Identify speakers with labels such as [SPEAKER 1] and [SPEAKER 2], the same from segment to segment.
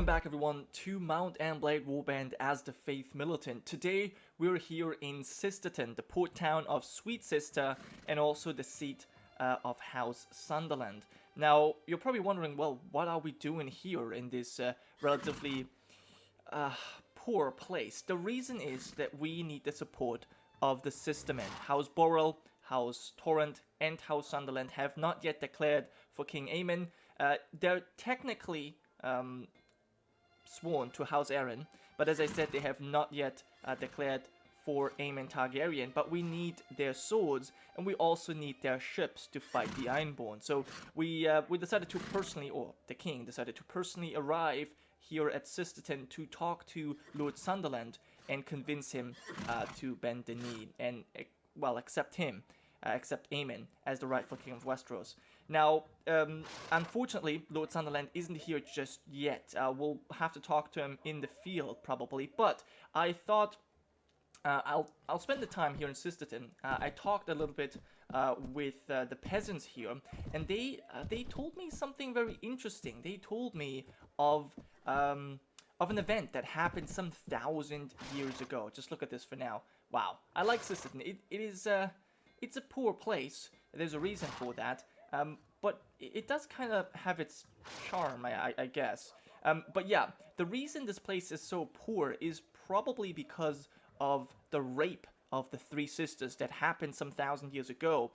[SPEAKER 1] Welcome back everyone to Mount Blade Warband as the Faith Militant. Today we're here in Septon, the port town of Sweet Sister and also the seat of House Sunderland. Now you're probably wondering, well, what are we doing here in this relatively poor place? The reason is that we need the support of the sistermen. House Borrell, House Torrent and House Sunderland have not yet declared for King Aemon. They're technically sworn to House Aaron, but as I said, they have not yet declared for Aemon Targaryen, but we need their swords, and we also need their ships to fight the Ironborn. So we decided to personally, or the king decided to personally arrive here at Septon to talk to Lord Sunderland and convince him to bend the knee and, well, accept Aemon as the rightful king of Westeros. Now, unfortunately, Lord Sunderland isn't here just yet. We'll have to talk to him in the field, probably. But I thought I'll spend the time here in Septon. I talked a little bit with the peasants here, and they told me something very interesting. They told me of an event that happened some 1,000 years ago. Just look at this for now. Wow, I like Septon. It's a poor place. There's a reason for that. But it does kind of have its charm, I guess. But yeah, the reason this place is so poor is probably because of the rape of the three sisters that happened some 1,000 years ago.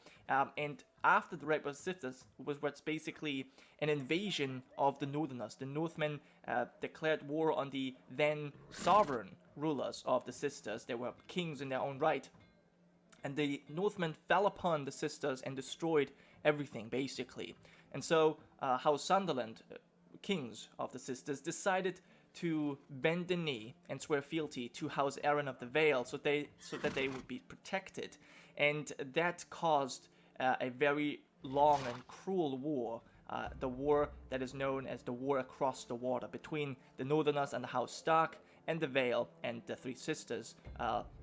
[SPEAKER 1] And after the rape of the sisters was what's basically an invasion of the Northerners. The Northmen declared war on the then sovereign rulers of the sisters. They were kings in their own right. And the Northmen fell upon the sisters and destroyed everything, basically. And so House Sunderland, kings of the sisters, decided to bend the knee and swear fealty to House Aaron of the Vale so that they would be protected. And that caused a very long and cruel war, the war that is known as the War Across the Water, between the Northerners and the House Stark and the Vale and the three sisters,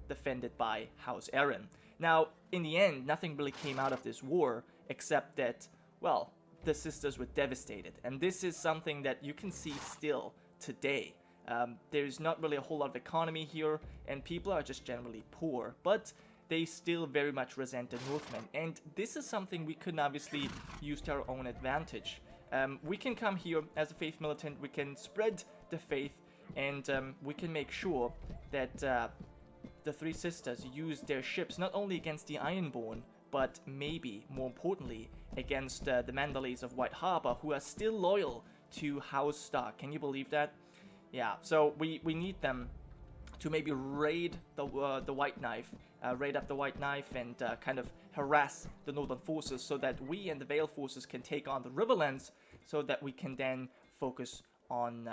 [SPEAKER 1] defended by House Aaron. Now, in the end, nothing really came out of this war, except that, well, the sisters were devastated. And this is something that you can see still today. There's not really a whole lot of economy here, and people are just generally poor. But they still very much resent the Northmen. And this is something we can obviously use to our own advantage. We can come here as a faith militant, we can spread the faith, and we can make sure that the three sisters use their ships not only against the Ironborn, but maybe, more importantly, against the Mandalays of White Harbor, who are still loyal to House Stark. Can you believe that? Yeah, so we need them to maybe raid the White Knife, raid up the White Knife and kind of harass the Northern forces so that we and the Vale forces can take on the Riverlands so that we can then focus on,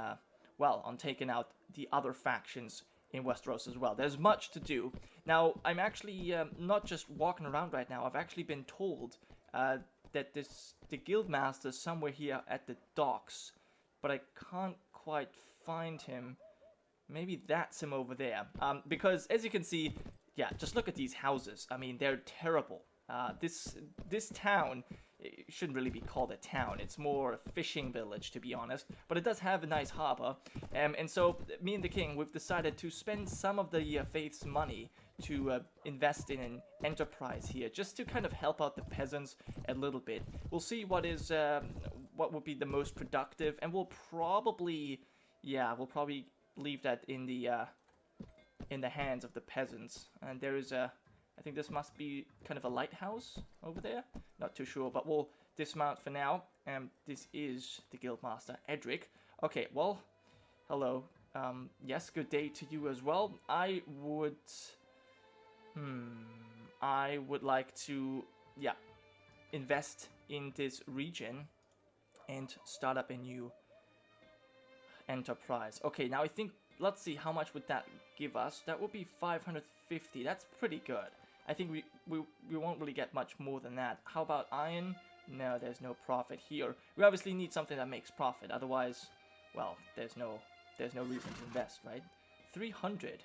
[SPEAKER 1] on taking out the other factions in Westeros as well. There's much to do. Now, I'm actually not just walking around right now. I've actually been told that the Guildmaster is somewhere here at the docks, but I can't quite find him. Maybe that's him over there. Because as you can see, yeah, just look at these houses. I mean, they're terrible. This town, it shouldn't really be called a town. It's more a fishing village, to be honest. But it does have a nice harbor. And so me and the king, we've decided to spend some of the Faith's money to invest in an enterprise here, just to kind of help out the peasants a little bit. We'll see what would be the most productive, and we'll probably leave that in the hands of the peasants. And there is I think this must be kind of a lighthouse over there. Not too sure, but we'll dismount for now. This is the Guildmaster, Edrick. Okay, well, hello. Yes, good day to you as well. I would like to, invest in this region and start up a new enterprise. Okay, now I think, let's see, how much would that give us? That would be 550. That's pretty good. I think we won't really get much more than that. How about iron? No, there's no profit here. We obviously need something that makes profit. Otherwise, well, there's no reason to invest, right? 300.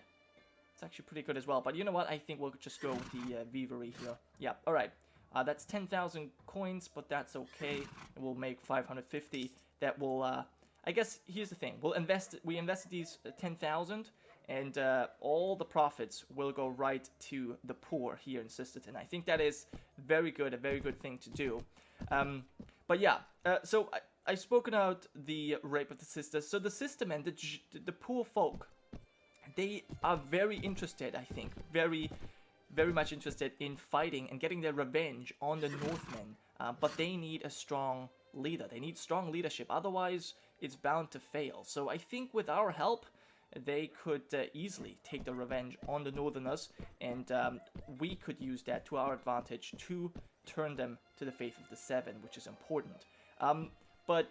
[SPEAKER 1] It's actually pretty good as well. But you know what? I think we'll just go with the Vivery here. Yeah, all right. That's 10,000 coins, but that's okay. We'll make 550. That will I guess here's the thing. We invested these 10,000, and all the profits will go right to the poor here in Sisterton. I think that is very good, a very good thing to do. But yeah, so I've spoken about the rape of the sisters. So the sistermen, the poor folk, they are very interested, I think, very, very much interested in fighting and getting their revenge on the Northmen. But they need a strong leader. They need strong leadership. Otherwise, it's bound to fail. So I think with our help, they could easily take the revenge on the Northerners, and we could use that to our advantage to turn them to the faith of the Seven, which is important. But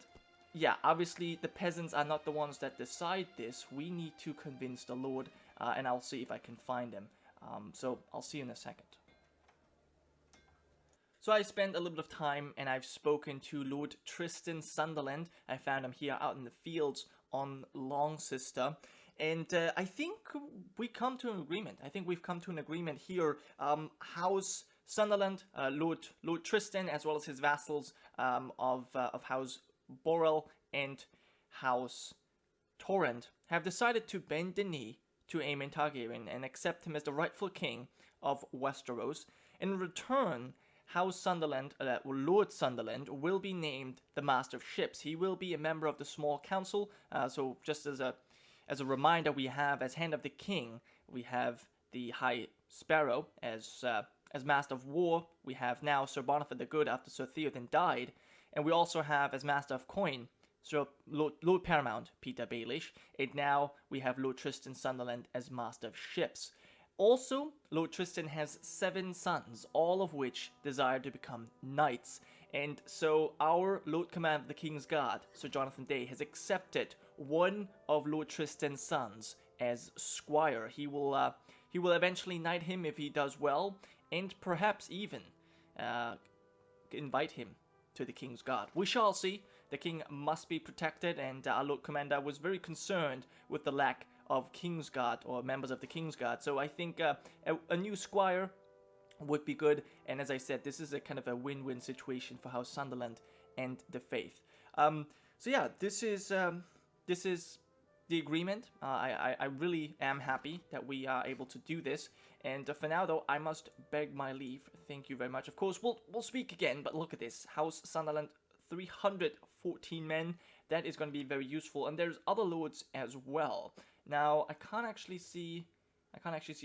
[SPEAKER 1] yeah, obviously the peasants are not the ones that decide this. We need to convince the Lord, and I'll see if I can find them. So I'll see you in a second. So I spent a little bit of time and I've spoken to Lord Tristan Sunderland. I found him here out in the fields on Longsister. And I think we come to an agreement. I think we've come to an agreement here. House Sunderland, Lord Tristan, as well as his vassals of House Borrell and House Torrent, have decided to bend the knee to Aemon Targaryen and accept him as the rightful king of Westeros. In return, House Sunderland, Lord Sunderland, will be named the Master of Ships. He will be a member of the Small Council. So just as a reminder, we have as Hand of the King, we have the High Sparrow as Master of War. We have now Sir Bonifer the Good after Sir Theodan died. And we also have as Master of Coin, Sir Lord Paramount Peter Baelish. And now we have Lord Tristan Sunderland as Master of Ships. Also, Lord Tristan has 7 sons, all of which desire to become knights. And so our Lord Command of the King's Guard, Sir Jonathan Day, has accepted one of Lord Tristan's sons as squire. He will eventually knight him if he does well, and perhaps even invite him to the King's Guard. We shall see. The king must be protected, and our Lord Commander was very concerned with the lack of King's Guard or members of the King's Guard. So I think a new squire would be good. And as I said, this is a kind of a win-win situation for House Sunderland and the Faith. So yeah, this is the agreement. I really am happy that we are able to do this. And for now, though, I must beg my leave. Thank you very much. Of course, we'll speak again. But look at this, House Sunderland, 314 men. That is going to be very useful. And there's other lords as well. Now, I can't actually see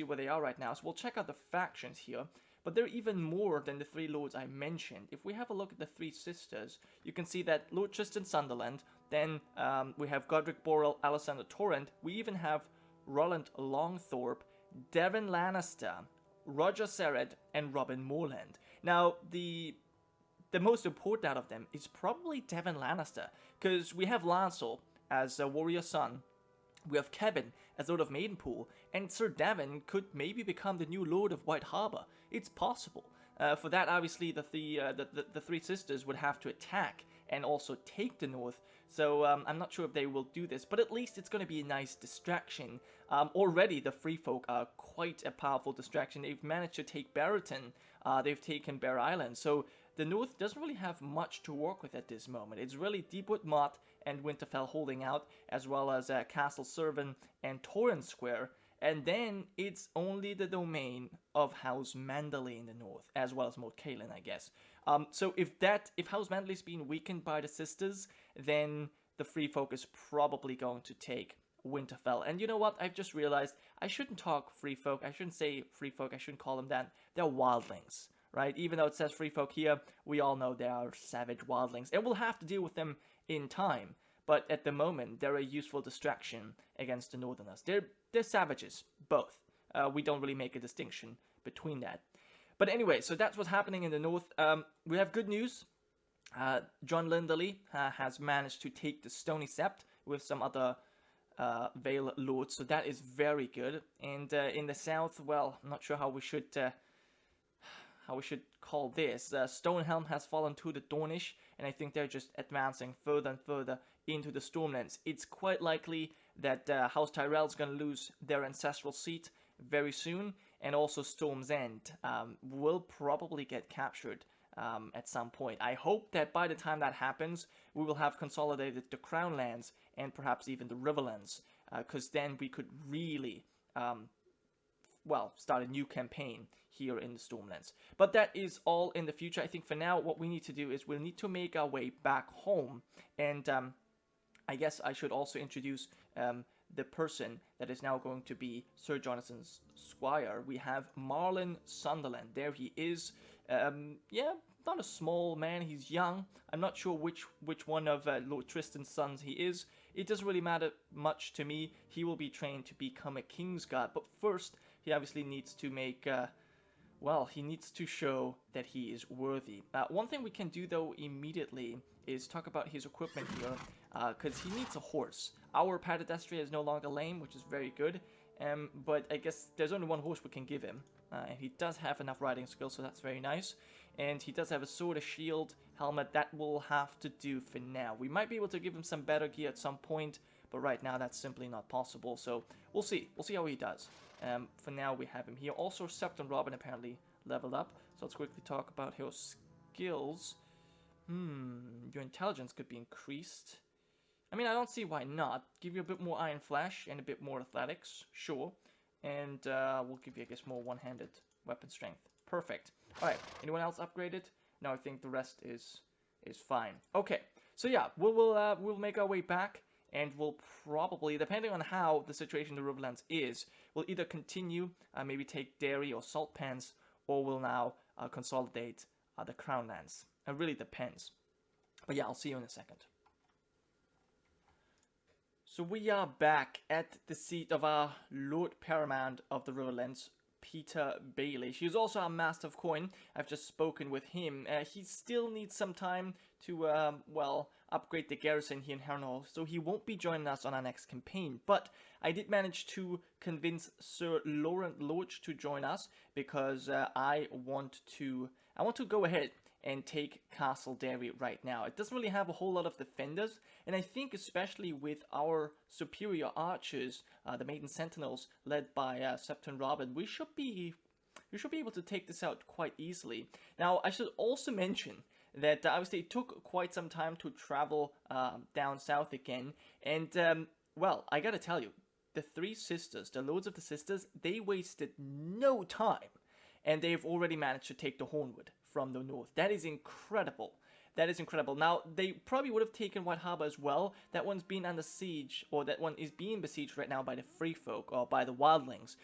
[SPEAKER 1] where they are right now, so we'll check out the factions here. But they're even more than the 3 lords I mentioned. If we have a look at the 3 sisters, you can see that Lord Tristan Sunderland, then we have Godric Borrell, Alexander Torrent, we even have Roland Longthorpe, Devon Lannister, Roger Serret, and Robin Morland. Now, the most important out of them is probably Devon Lannister, because we have Lancel as a warrior son. We have Kevin as Lord of Maidenpool, and Sir Davin could maybe become the new Lord of White Harbor. It's possible. For that, obviously, the 3 sisters would have to attack and also take the north. So I'm not sure if they will do this, but at least it's going to be a nice distraction. Already, the Free Folk are quite a powerful distraction. They've managed to take Barrowton. They've taken Bear Island. So the north doesn't really have much to work with at this moment. It's really Deepwood Motte and Winterfell holding out, as well as Castle Servan and Torrent Square. And then it's only the domain of House Manderley in the north, as well as Moat Cailin, I guess. So if House Manderley's been weakened by the sisters, then the Free Folk is probably going to take Winterfell. And you know what? I've just realized I shouldn't talk Free Folk. I shouldn't say Free Folk. I shouldn't call them that. They're wildlings, right? Even though it says Free Folk here, we all know they are savage wildlings, and we'll have to deal with them in time. But at the moment, they're a useful distraction against the Northerners. They're savages, both. We don't really make a distinction between that. But anyway, so that's what's happening in the north. We have good news. John Linderley has managed to take the Stony Sept with some other Vale lords, so that is very good. And in the south, well, I'm not sure how we should call this. Stonehelm has fallen to the Dornish, and I think they're just advancing further and further into the Stormlands. It's quite likely that House Tyrell's going to lose their ancestral seat very soon, and also Storm's End will probably get captured at some point. I hope that by the time that happens, we will have consolidated the Crown lands and perhaps even the Riverlands, because then we could really, start a new campaign here in the Stormlands. But that is all in the future. I think for now, what we need to do is we'll need to make our way back home, and I guess I should also introduce the person that is now going to be Sir Jonathan's squire. We have Marlon Sunderland. There he is. Not a small man. He's young. I'm not sure which one of Lord Tristan's sons he is. It doesn't really matter much to me. He will be trained to become a Kingsguard. But first, he obviously needs to make... he needs to show that he is worthy. One thing we can do, though, immediately is talk about his equipment here, because he needs a horse. Our Padadestria is no longer lame, which is very good, but I guess there's only one horse we can give him, and he does have enough riding skills, so that's very nice. And he does have a sword, a shield, helmet. That will have to do for now. We might be able to give him some better gear at some point, but right now that's simply not possible, so we'll see. We'll see how he does. For now, we have him here. Also, Septon Robin apparently leveled up. So let's quickly talk about his skills. Your intelligence could be increased. I mean, I don't see why not. Give you a bit more Iron Flash and a bit more athletics, sure. And we'll give you, I guess, more one-handed weapon strength. Perfect. All right. Anyone else upgraded? No, I think the rest is fine. Okay. So yeah, we'll make our way back. And we'll probably, depending on how the situation in the Riverlands is, we'll either continue, maybe take Derry or Salt Pans, or we'll now consolidate the Crown lands. It really depends. But yeah, I'll see you in a second. So we are back at the seat of our Lord Paramount of the Riverlands, Peter Bailey. She is also our Master of Coin. I've just spoken with him. He still needs some time to, upgrade the garrison here in Harrenhal, so he won't be joining us on our next campaign. But I did manage to convince Sir Laurent Loach to join us, because I want to go ahead and take Castle Derry right now. It doesn't really have a whole lot of defenders, and I think especially with our superior archers, the Maiden Sentinels, led by Septon Robin, we should be able to take this out quite easily. Now, I should also mention that obviously it took quite some time to travel down south again, and I gotta tell you, the three sisters, the Lords of the Sisters, they wasted no time, and they've already managed to take the Hornwood from the north. That is incredible. That is incredible. Now, they probably would have taken White Harbor as well. That one's been under siege, or that one is being besieged right now by the Free Folk, or by the Wildlings.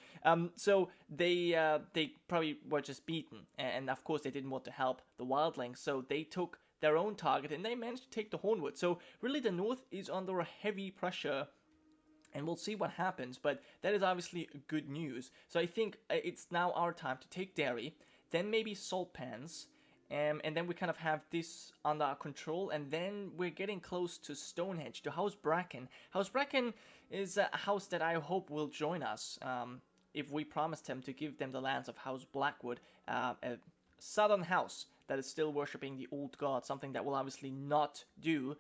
[SPEAKER 1] So they probably were just beaten, and of course they didn't want to help the Wildlings, so they took their own target, and they managed to take the Hornwood. So really the north is under a heavy pressure, and we'll see what happens, but that is obviously good news. So I think it's now our time to take Derry, then maybe Salt Pans, and then we kind of have this under our control, and then we're getting close to Stonehenge, to House Bracken. House Bracken is a house that I hope will join us, if we promised him to give them the lands of House Blackwood, a southern house that is still worshipping the old god, something that we'll obviously not do.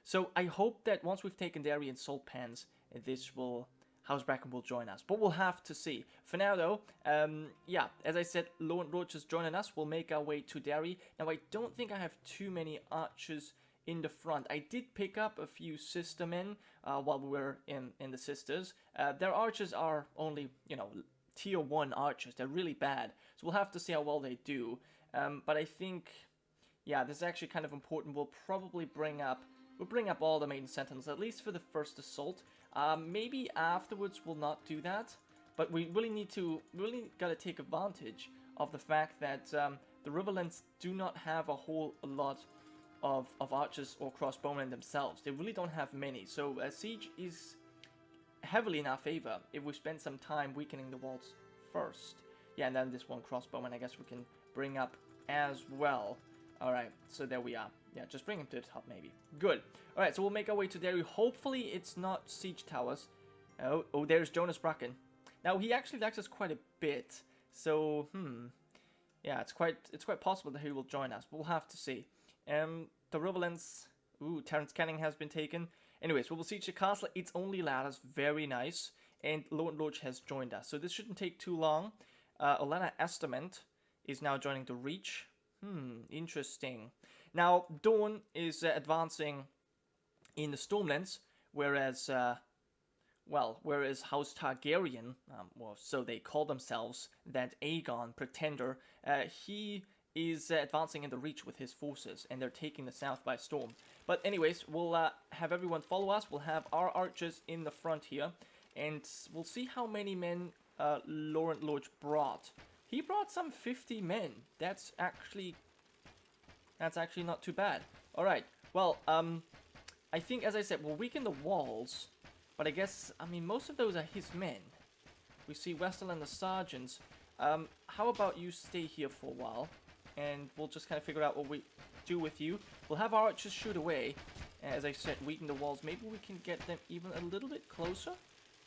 [SPEAKER 1] So I hope that once we've taken Derry and Salt Pans, House Bracken will join us, but we'll have to see. For now, though, as I said, Laurent Roach is joining us. We'll make our way to Derry. Now, I don't think I have too many archers in the front. I did pick up a few sistermen while we were in the Sisters. Their archers are only, tier 1 archers. They're really bad, so we'll have to see how well they do. But I think, this is actually kind of important. We'll probably bring up all the Maiden Sentinels, at least for the first assault. Maybe afterwards we'll not do that, but we really gotta take advantage of the fact that the Riverlands do not have a whole lot of archers or crossbowmen themselves. They really don't have many, so siege is heavily in our favor if we spend some time weakening the walls first. Yeah, and then this one crossbowman I guess we can bring up as well. Alright, so there we are. Yeah, just bring him to the top, maybe. Good. Alright, so we'll make our way to Derry. Hopefully it's not siege towers. Oh, there's Jonas Bracken. Now, he actually likes us quite a bit. So, yeah, it's quite possible that he will join us. But we'll have to see. The Riverlands... Ooh, Terence Canning has been taken. Anyways, we'll siege the castle. It's only ladders. Very nice. And Laurent Loach has joined us. So this shouldn't take too long. Olenna Estament is now joining the Reach. Interesting. Now, Dawn is advancing in the Stormlands, whereas House Targaryen, well, so they call themselves, that Aegon pretender, he is advancing in the Reach with his forces, and they're taking the south by storm. But anyways, we'll have everyone follow us. We'll have our archers in the front here, and we'll see how many men Laurent Lodge brought. He brought some 50 men. That's actually not too bad. All right. Well, I think, as I said, we'll weaken the walls, but I guess, I mean, most of those are his men. We see Westall and the sergeants. How about you stay here for a while, and we'll just kind of figure out what we do with you. We'll have our archers shoot away. As I said, weaken the walls. Maybe we can get them even a little bit closer.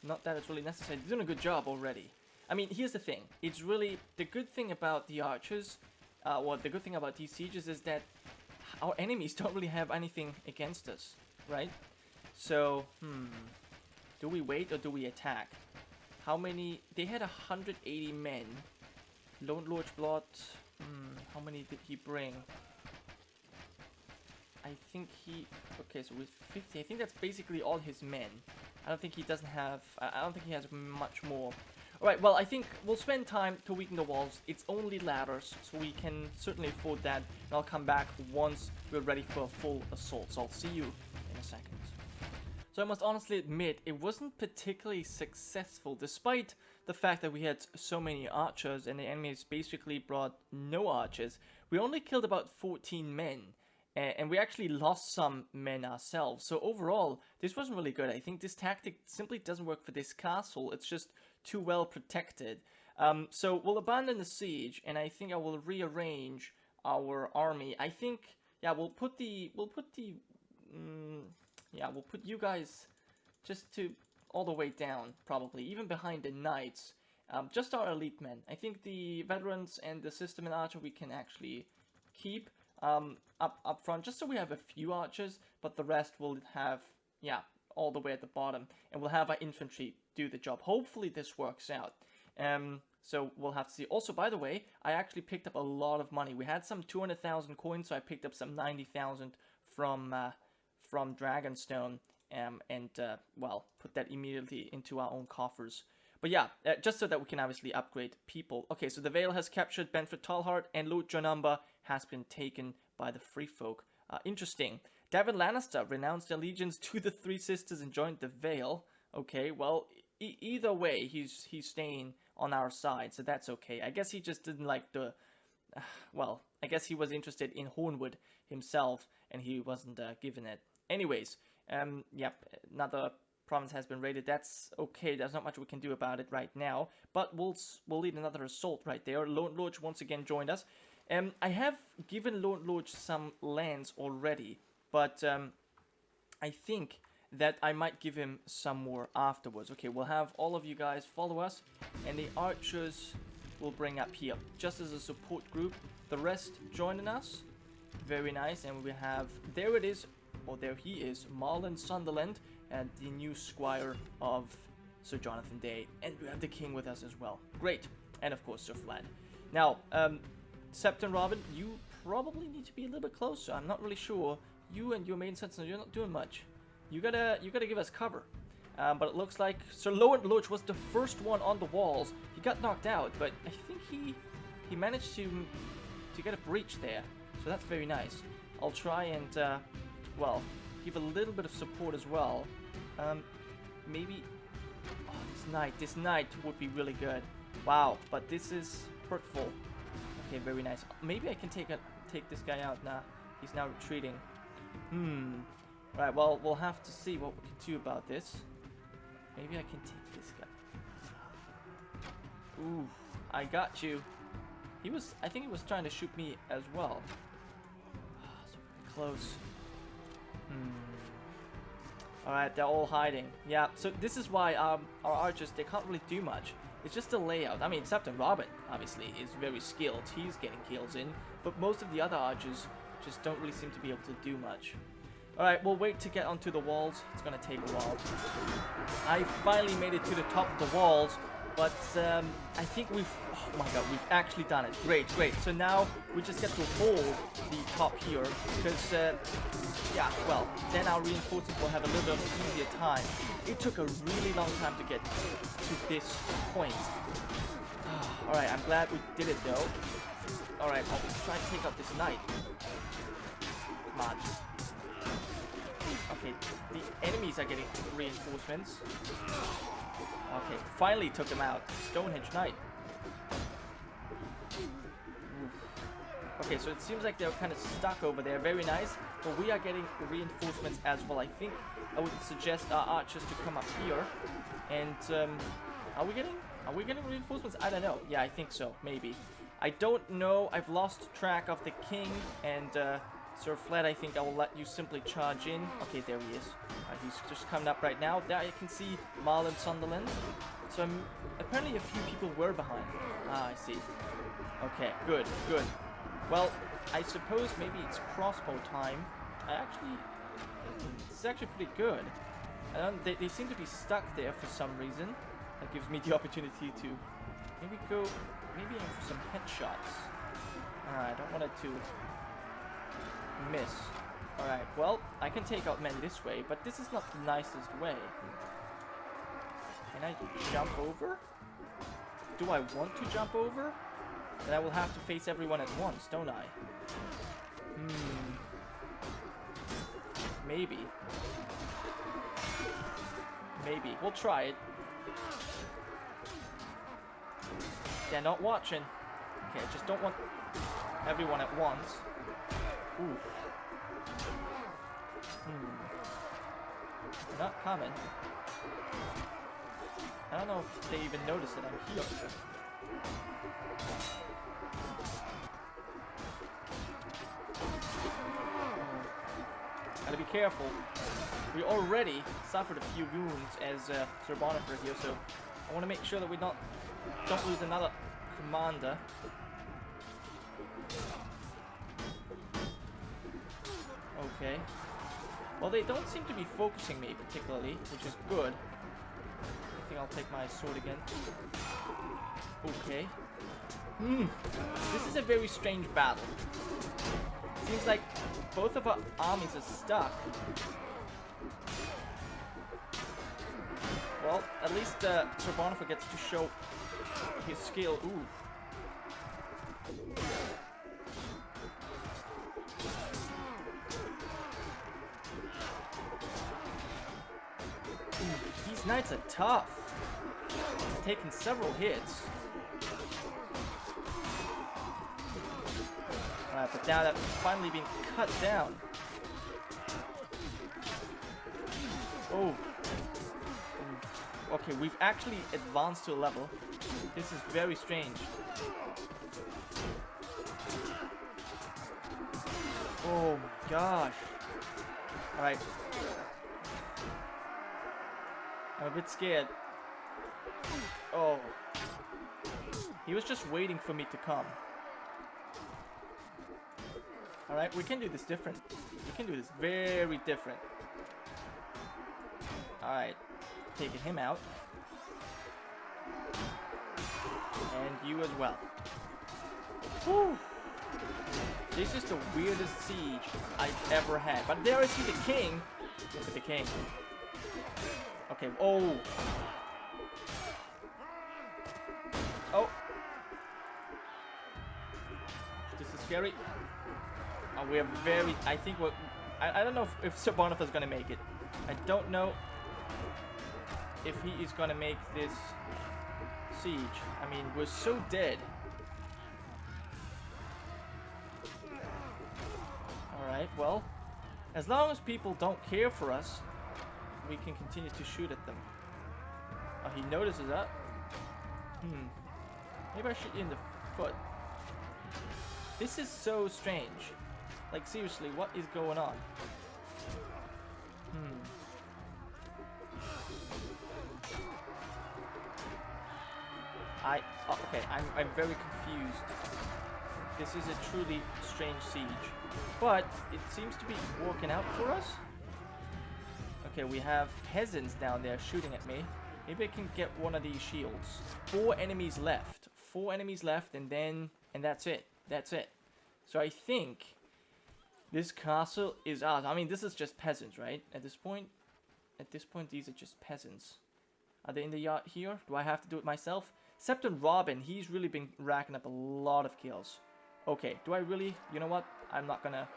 [SPEAKER 1] Not that it's really necessary. They're doing a good job already. I mean, here's the thing. It's really, the good thing about the archers, the good thing about these sieges is that our enemies don't really have anything against us, right? So, do we wait or do we attack? How many? They had 180 men. Lone Lord Blood, how many did he bring? I think he, okay, so with 50, I think that's basically all his men. I don't think he doesn't have, I don't think he has much more. Alright, well, I think we'll spend time to weaken the walls. It's only ladders, so we can certainly afford that. And I'll come back once we're ready for a full assault. So I'll see you in a second. So I must honestly admit, it wasn't particularly successful, despite the fact that we had so many archers and the enemies basically brought no archers. We only killed about 14 men. And we actually lost some men ourselves. So overall, this wasn't really good. I think this tactic simply doesn't work for this castle. It's just too well protected. So we'll abandon the siege, and I think I will rearrange our army. I think, yeah, we'll put you guys just to all the way down, probably, even behind the knights. Just our elite men. I think the veterans and the system and archer we can actually keep. Up front, just so we have a few archers, but the rest will have, yeah, all the way at the bottom, and we'll have our infantry do the job. Hopefully this works out. So we'll have to see. Also, by the way, I actually picked up a lot of money. We had some 200,000 coins, so I picked up some 90,000 from Dragonstone, well, put that immediately into our own coffers. But yeah, just so that we can obviously upgrade people. Okay, so the Vale has captured Benford Talhart, and Lord Jonumba has been taken by the Free Folk. Interesting. Davin Lannister renounced allegiance to the Three Sisters and joined the Vale. Okay, well, either way, he's staying on our side, so that's okay. I guess he just didn't like the... well, I guess he was interested in Hornwood himself, and he wasn't given it. Anyways, yep, another province has been raided. That's okay. There's not much we can do about it right now, but we'll lead another assault right there. Lone Lodge once again joined us. I have given Lone Lodge some lands already, but I think that I might give him some more afterwards. Okay, we'll have all of you guys follow us, and the archers will bring up here, just as a support group. The rest joining us. Very nice, and we have, there it is, or there he is, Marlon Sunderland, and the new squire of Sir Jonathan Day. And we have the king with us as well. Great. And of course, Sir Vlad. Now, Septon, Robin, you probably need to be a little bit closer. I'm not really sure. You and your main sentinel, you're not doing much. You gotta give us cover. But it looks like Sir Laurent Lodge was the first one on the walls. He got knocked out, but I think he managed to get a breach there. So that's very nice. I'll try and well, give a little bit of support as well. Maybe, oh, this knight would be really good. Wow, but this is hurtful. Okay, very nice. Maybe I can take this guy out now. He's now retreating. Right, well, we'll have to see what we can do about this. Maybe I can take this guy. Ooh, I got you. I think he was trying to shoot me as well. So close. Alright, they're all hiding. Yeah, so this is why our archers, they can't really do much. It's just the layout. I mean, Septon Robin, obviously, is very skilled. He's getting kills in. But most of the other archers just don't really seem to be able to do much. Alright, we'll wait to get onto the walls. It's going to take a while. I finally made it to the top of the walls. But I think oh my god, we've actually done it. Great, great. So now we just get to hold the top here because, yeah, well, then our reinforcements will have a little bit easier time. It took a really long time to get to this point. Alright, I'm glad we did it though. Alright, I'll try to take out this knight. Come on. Okay, the enemies are getting reinforcements. Okay, finally took him out. Stonehenge Knight. Oof. Okay, so it seems like they're kind of stuck over there. Very nice. But we are getting reinforcements as well. I think I would suggest our archers to come up here. And are we getting reinforcements? I don't know. Yeah, I think so. Maybe. I don't know. I've lost track of the king and Sir Vlad. I think I will let you simply charge in. Okay, there he is. He's just coming up right now. There you can see Marl and Sunderland. So apparently a few people were behind. Ah, I see. Okay, good, good. Well, I suppose maybe it's crossbow time. This is actually pretty good. They seem to be stuck there for some reason. That gives me the opportunity to maybe aim for some headshots. I don't want it to miss. Alright, well, I can take out men this way, but this is not the nicest way. Can I jump over? Do I want to jump over? Then I will have to face everyone at once, don't I? Maybe. Maybe. We'll try it. They're not watching. Okay, I just don't want everyone at once. Ooh. They're not coming. I don't know if they even notice that I'm here. Gotta be careful. We already suffered a few wounds as Sir Bonifer here, so I want to make sure that we don't lose another commander. Okay. Well, they don't seem to be focusing me particularly, which is good. I think I'll take my sword again. Okay. This is a very strange battle. Seems like both of our armies are stuck. Well, at least Sir Bonifer gets to show his skill. Ooh. These knights are tough. Taking several hits. Alright, but now that's finally been cut down. Oh. Okay, we've actually advanced to a level. This is very strange. Oh my gosh. Alright. I'm a bit scared. Oh. He was just waiting for me to come. Alright, we can do this different. We can do this very different. Alright. Taking him out. And you as well. Whew. This is the weirdest siege I've ever had. But there I see the king. Look at the king. Okay, oh. Oh. This is scary. Oh, we're very, I think we're, I don't know if Sir Bonifer's gonna make it. I don't know if he is gonna make this siege. I mean, we're so dead. Alright, well, as long as people don't care for us, we can continue to shoot at them. Oh, he notices that. Maybe I shoot you in the foot. This is so strange. Like, seriously, what is going on? Okay, I'm very confused. This is a truly strange siege. But it seems to be working out for us. Okay, we have peasants down there shooting at me. Maybe I can get one of these shields. 4 enemies left. 4 enemies left, and that's it. That's it. So I think this castle is ours. I mean, this is just peasants, right? At this point, these are just peasants. Are they in the yard here? Do I have to do it myself? Septon Robin, he's really been racking up a lot of kills. Okay, do I really? You know what? I'm not gonna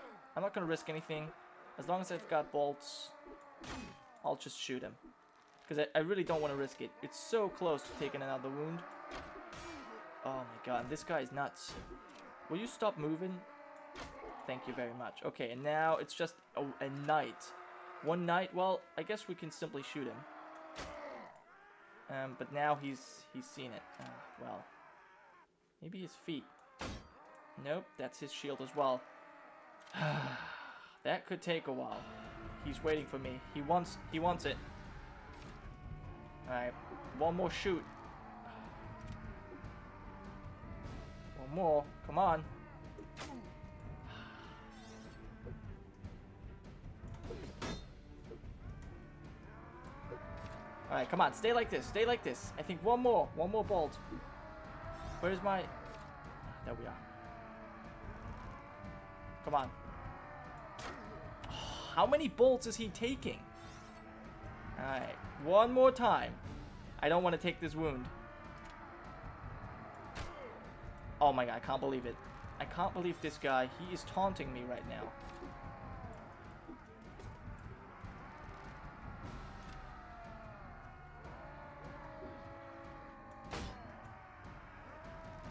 [SPEAKER 1] risk anything. As long as I've got bolts, I'll just shoot him. Because I really don't want to risk it. It's so close to taking another wound. Oh my god, this guy is nuts. Will you stop moving? Thank you very much. Okay, and now it's just a knight. One knight, well, I guess we can simply shoot him. But now he's seen it. Well, maybe his feet. Nope, that's his shield as well. That could take a while. He's waiting for me. He wants it. Alright, one more shoot. One more, come on. Alright, come on, stay like this, stay like this. I think one more bolt. Where's my... There we are. Come on. How many bolts is he taking? Alright, one more time. I don't want to take this wound. Oh my god, I can't believe it. I can't believe this guy, he is taunting me right now.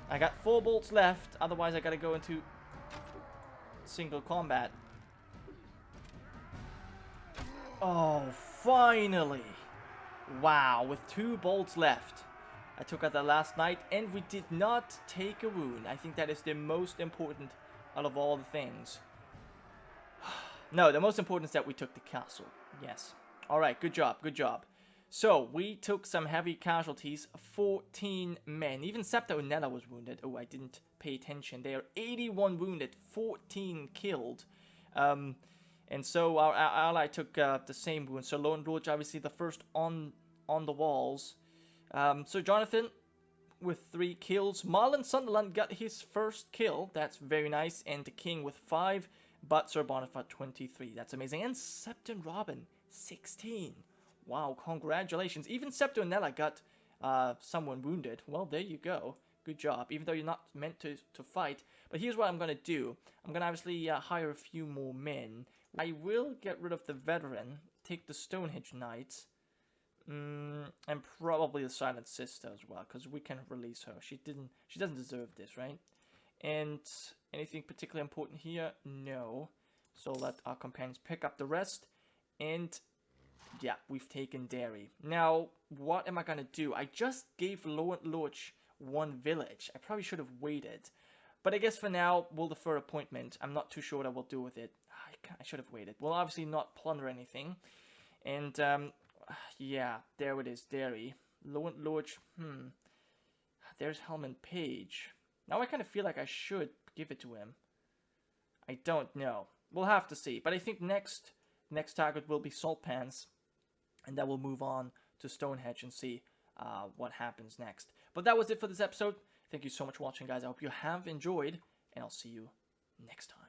[SPEAKER 1] I got 4 bolts left, otherwise I gotta go into single combat. Oh, finally! Wow, with 2 bolts left. I took out the last knight, and we did not take a wound. I think that is the most important out of all the things. No, the most important is that we took the castle. Yes. Alright, good job, good job. So, we took some heavy casualties, 14 men. Even Septa Unella was wounded. Oh, I didn't pay attention. They are 81 wounded, 14 killed. And so our ally took the same wound. So Lone Lodge, obviously the first on the walls. So Jonathan with 3 kills. Marlon Sunderland got his first kill. That's very nice. And the King with 5. But Sir Bonifer 23. That's amazing. And Septon Robin 16. Wow, congratulations. Even Septa Unella got someone wounded. Well, there you go. Good job. Even though you're not meant to fight. But here's what I'm going to do. I'm going to obviously hire a few more men. I will get rid of the veteran. Take the Stonehenge Knights. And probably the Silent Sister as well. Because we can release her. She doesn't deserve this, right? And anything particularly important here? No. So let our companions pick up the rest. And... yeah, we've taken Derry. Now, what am I going to do? I just gave Lorch 1 village. I probably should have waited. But I guess for now, we'll defer appointment. I'm not too sure what I will do with it. I should have waited. We'll obviously not plunder anything. And, yeah, there it is, Derry. Lorch, There's Helman Page. Now I kind of feel like I should give it to him. I don't know. We'll have to see. But I think next target will be Salt Pans. And then we'll move on to Stonehenge and see what happens next. But that was it for this episode. Thank you so much for watching, guys. I hope you have enjoyed, and I'll see you next time.